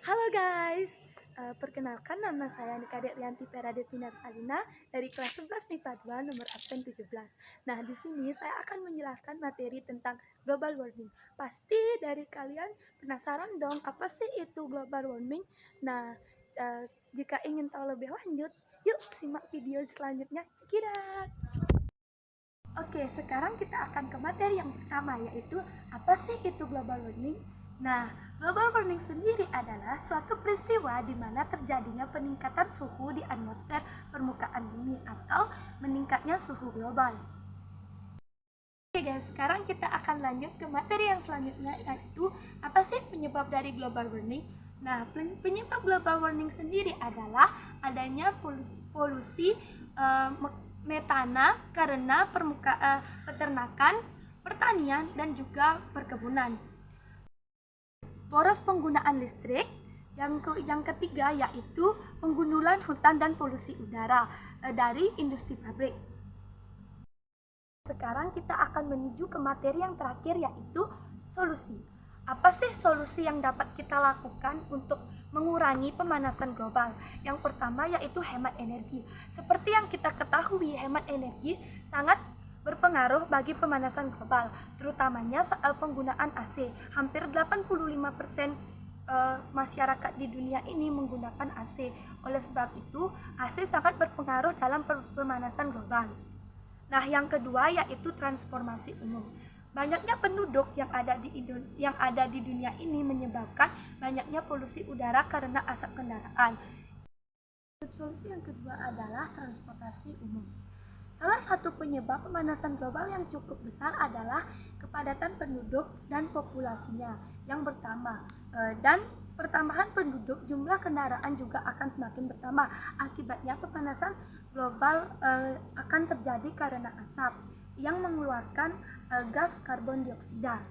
Halo guys, perkenalkan nama saya Nikade Rianti Peradevinar Salina dari kelas 11 MIPA 2 nomor absen 17. Nah, di sini saya akan menjelaskan materi tentang global warming. Pasti dari kalian penasaran dong, apa sih itu global warming? Nah, jika ingin tahu lebih lanjut, yuk simak video selanjutnya. Cekirat! Oke, sekarang kita akan ke materi yang pertama, yaitu apa sih itu global warming? Nah, global warming sendiri adalah suatu peristiwa di mana terjadinya peningkatan suhu di atmosfer permukaan bumi atau meningkatnya suhu global. Oke guys, sekarang kita akan lanjut ke materi yang selanjutnya, yaitu apa sih penyebab dari global warming? Nah, penyebab global warming sendiri adalah adanya polusi metana karena peternakan, pertanian, dan juga perkebunan. Boros penggunaan listrik. Yang ketiga yaitu penggundulan hutan dan polusi udara dari industri pabrik. Sekarang kita akan menuju ke materi yang terakhir, yaitu solusi. Apa sih solusi yang dapat kita lakukan untuk mengurangi pemanasan global? Yang pertama yaitu hemat energi. Seperti yang kita ketahui, hemat energi sangat berpengaruh bagi pemanasan global, terutamanya soal penggunaan AC. Hampir 85% masyarakat di dunia ini menggunakan AC. Oleh sebab itu, AC sangat berpengaruh dalam pemanasan global. Nah, yang kedua yaitu transformasi umum. Banyaknya penduduk yang ada di dunia ini menyebabkan banyaknya polusi udara karena asap kendaraan. Solusi yang kedua adalah transportasi umum. Salah satu penyebab pemanasan global yang cukup besar adalah kepadatan penduduk dan populasinya yang bertambah. Dan pertambahan penduduk, jumlah kendaraan juga akan semakin bertambah. Akibatnya pemanasan global akan terjadi karena asap yang mengeluarkan gas karbon dioksida.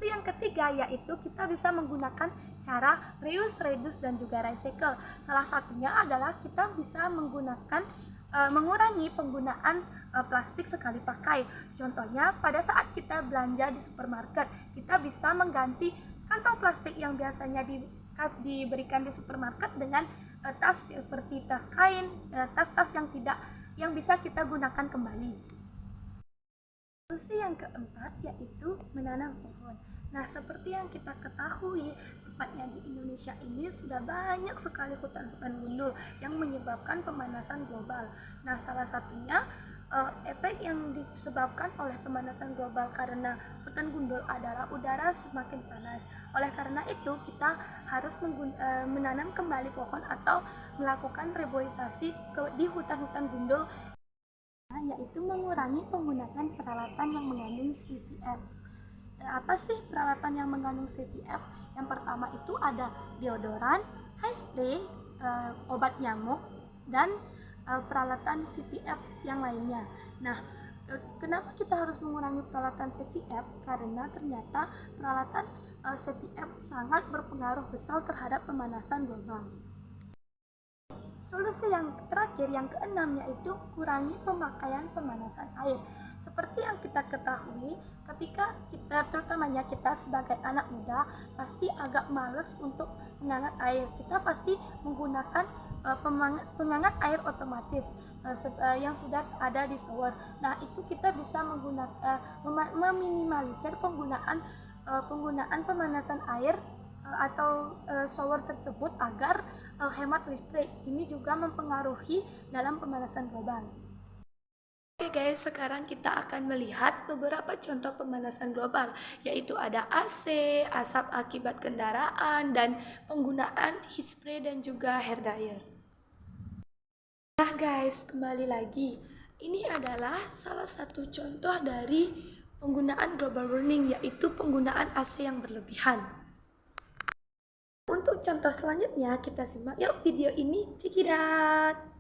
Yang ketiga yaitu kita bisa menggunakan cara reuse, reduce, dan juga recycle. Salah satunya adalah kita bisa mengurangi penggunaan plastik sekali pakai. Contohnya pada saat kita belanja di supermarket, kita bisa mengganti kantong plastik yang biasanya diberikan di supermarket dengan tas seperti tas kain, tas-tas yang bisa kita gunakan kembali. Solusi yang keempat yaitu menanam pohon. Nah, seperti yang kita ketahui, tepatnya di Indonesia ini sudah banyak sekali hutan-hutan gundul yang menyebabkan pemanasan global. Nah, salah satunya efek yang disebabkan oleh pemanasan global karena hutan gundul adalah udara semakin panas. Oleh karena itu, kita harus menanam kembali pohon atau melakukan reboisasi di hutan-hutan gundul, yaitu mengurangi penggunaan peralatan yang mengandung CPF. Apa sih peralatan yang mengandung CPF? Yang pertama itu ada deodoran, hairspray, obat nyamuk, dan peralatan CPF yang lainnya. Nah, kenapa kita harus mengurangi peralatan CPF? Karena ternyata peralatan CPF sangat berpengaruh besar terhadap pemanasan global. Solusi yang terakhir, yang keenam, yaitu kurangi pemakaian pemanasan air. Seperti yang kita ketahui, ketika terutamanya kita sebagai anak muda, pasti agak males untuk menghangat air. Kita pasti menggunakan penghangat air otomatis yang sudah ada di shower. Nah, itu kita bisa meminimalisir penggunaan pemanasan air atau shower tersebut agar hemat listrik. Ini juga mempengaruhi dalam pemanasan global. Oke guys, sekarang kita akan melihat beberapa contoh pemanasan global, yaitu ada AC, asap akibat kendaraan, dan penggunaan heat spray dan juga hair dryer. Nah guys, kembali lagi. Ini adalah salah satu contoh dari penggunaan global warming, yaitu penggunaan AC yang berlebihan. Untuk contoh selanjutnya, kita simak yuk video ini. Cekirat!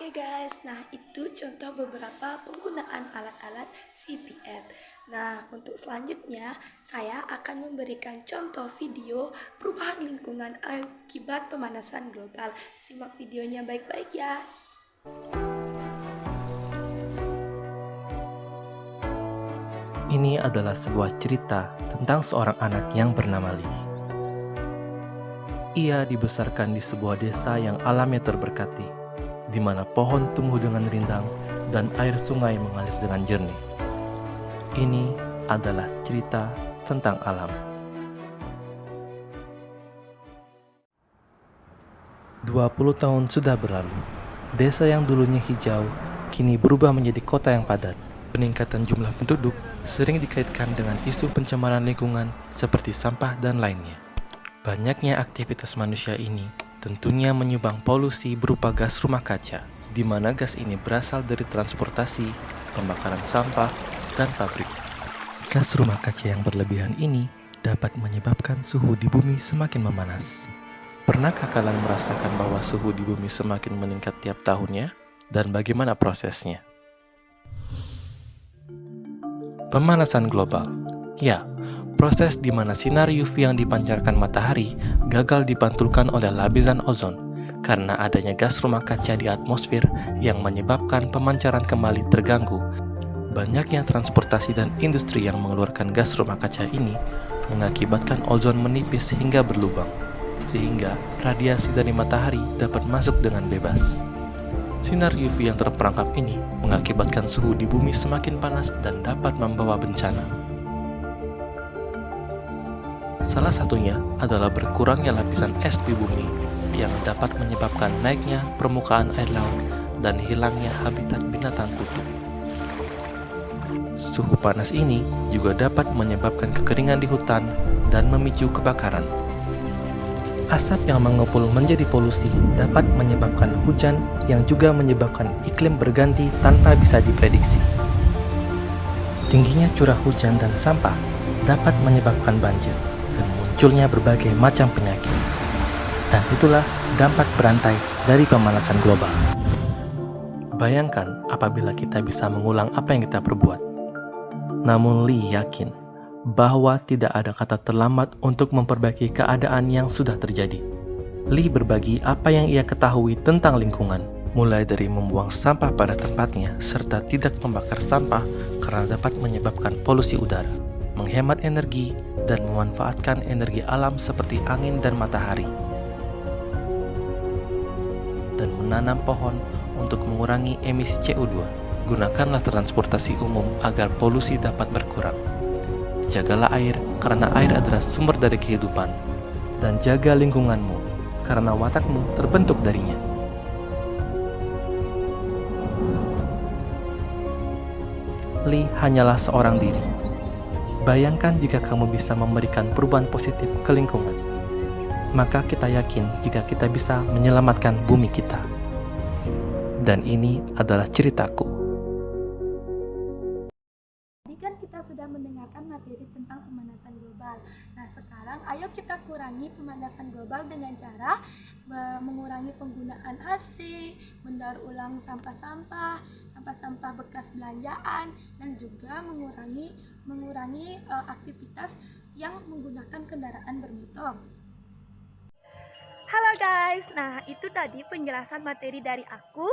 Oke guys, nah itu contoh beberapa penggunaan alat-alat CPF. Nah, untuk selanjutnya saya akan memberikan contoh video perubahan lingkungan akibat pemanasan global. Simak videonya baik-baik ya. Ini adalah sebuah cerita tentang seorang anak yang bernama Lee. Ia dibesarkan di sebuah desa yang alamnya terberkati, di mana pohon tumbuh dengan rindang dan air sungai mengalir dengan jernih. Ini adalah cerita tentang alam. 20 tahun sudah berlalu. Desa yang dulunya hijau kini berubah menjadi kota yang padat. Peningkatan jumlah penduduk sering dikaitkan dengan isu pencemaran lingkungan seperti sampah dan lainnya. Banyaknya aktivitas manusia ini tentunya menyumbang polusi berupa gas rumah kaca, di mana gas ini berasal dari transportasi, pembakaran sampah, dan pabrik. Gas rumah kaca yang berlebihan ini dapat menyebabkan suhu di bumi semakin memanas. Pernahkah kalian merasakan bahwa suhu di bumi semakin meningkat tiap tahunnya? Dan bagaimana prosesnya? Pemanasan global. Ya, proses di mana sinar UV yang dipancarkan matahari gagal dipantulkan oleh lapisan ozon karena adanya gas rumah kaca di atmosfer yang menyebabkan pemancaran kembali terganggu. Banyaknya transportasi dan industri yang mengeluarkan gas rumah kaca ini mengakibatkan ozon menipis hingga berlubang, sehingga radiasi dari matahari dapat masuk dengan bebas. Sinar UV yang terperangkap ini mengakibatkan suhu di bumi semakin panas dan dapat membawa bencana. Salah satunya adalah berkurangnya lapisan es di bumi yang dapat menyebabkan naiknya permukaan air laut dan hilangnya habitat binatang kutub. Suhu panas ini juga dapat menyebabkan kekeringan di hutan dan memicu kebakaran. Asap yang mengepul menjadi polusi dapat menyebabkan hujan yang juga menyebabkan iklim berganti tanpa bisa diprediksi. Tingginya curah hujan dan sampah dapat menyebabkan banjir dan munculnya berbagai macam penyakit. Dan itulah dampak berantai dari pemanasan global. Bayangkan apabila kita bisa mengulang apa yang kita perbuat. Namun Lee yakin bahwa tidak ada kata terlambat untuk memperbaiki keadaan yang sudah terjadi. Lee berbagi apa yang ia ketahui tentang lingkungan, mulai dari membuang sampah pada tempatnya serta tidak membakar sampah karena dapat menyebabkan polusi udara, menghemat energi, dan memanfaatkan energi alam seperti angin dan matahari, dan menanam pohon untuk mengurangi emisi CO2. Gunakanlah transportasi umum agar polusi dapat berkurang. Jagalah air, karena air adalah sumber dari kehidupan. Dan jaga lingkunganmu, karena watakmu terbentuk darinya. Lee hanyalah seorang diri. Bayangkan jika kamu bisa memberikan perubahan positif ke lingkungan. Maka kita yakin jika kita bisa menyelamatkan bumi kita. Dan ini adalah ceritaku. Kita sudah mendengarkan materi tentang pemanasan global. Nah, sekarang ayo kita kurangi pemanasan global dengan cara mengurangi penggunaan AC, mendaur ulang sampah-sampah bekas belanjaan, dan juga mengurangi aktivitas yang menggunakan kendaraan bermotor. Halo guys, nah itu tadi penjelasan materi dari aku.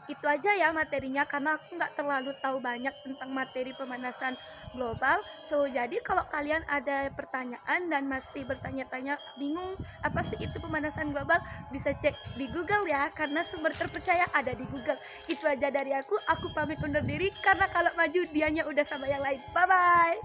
Itu aja ya materinya, karena aku nggak terlalu tahu banyak tentang materi pemanasan global. So jadi kalau kalian ada pertanyaan dan masih bertanya-tanya bingung apa sih itu pemanasan global, bisa cek di Google ya, karena sumber terpercaya ada di Google. Itu aja dari aku pamit undur diri karena kalau maju dianya udah sama yang lain. Bye bye.